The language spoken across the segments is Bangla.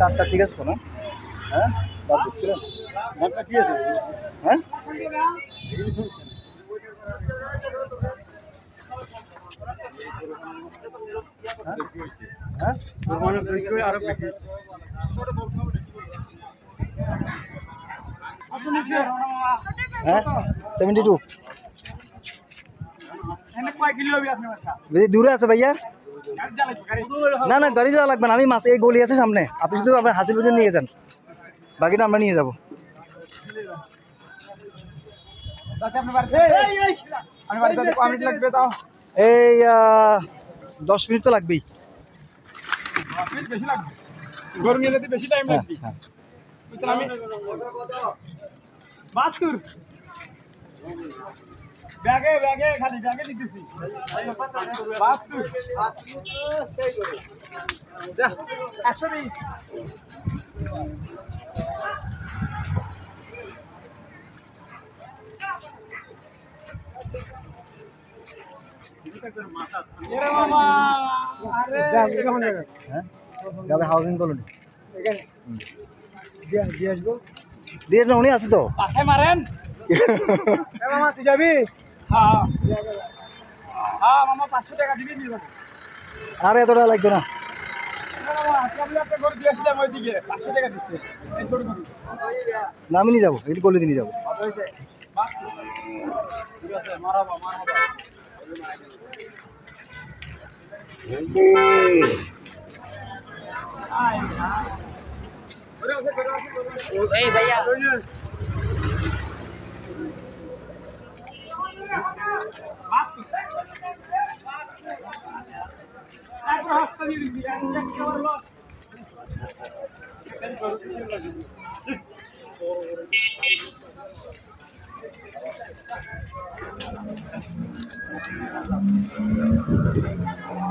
দাঁতটা ঠিক আছে কোনো? হ্যাঁ দাঁত দেখছিলেন? হ্যাঁ হ্যাঁ হ্যাঁ 72 বেশি দূরে আছে ভাইয়া। না না গাড়ি যাওয়া লাগবে না, আমি মাছ এই গলি আছে সামনে, আপনি শুধু আপনার হাসিল বাজার নিয়ে যান, বাকিটা আমরা নিয়ে যাবো। এই 10 মিনিট তো লাগবেই। ব্যাগে ব্যাগে খালি ব্যাগে দিতেছি 120 যাবে হাউজিং কলোনি দিয়ে না, উনি আছে তো পাশায় মারেন মামা তুই যাবি? হ্যাঁ হ্যাঁ মামা 500 টাকা দিবি নিয়ে যাবো। আরে এত টাকা লাগবে না। না আমি নিয়ে যাবো, একটু গলি দিয়ে নিয়ে যাবো।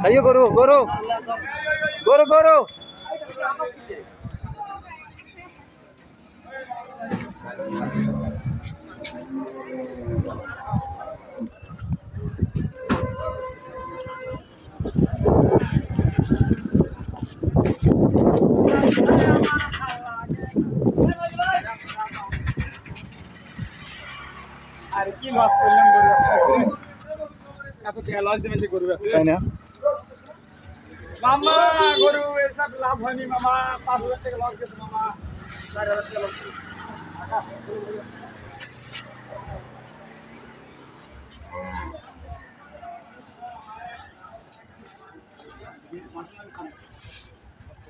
আইও গরু গরু গরু গরু আর কি লস করলাম গরু এত টাকা লস দেবেন যে গরু আছে তাই না? মামা গরু এসব লাভ হয়নি মামা, 5,000 টাকা লস গেছে মামা, 4,000 টাকা লস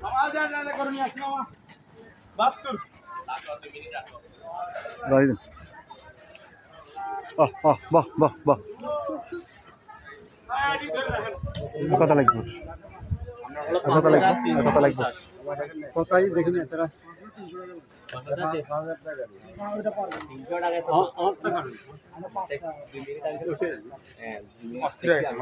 মামা যা যা গরু নিয়ে আসি মামা 72 বাড়ি দেন। বাহ বাহ বাহ, কথা লাগবে, কথা লাগবে, কথা লাগবে, কথাই দেখিনি তারা অস্থির হয়েছে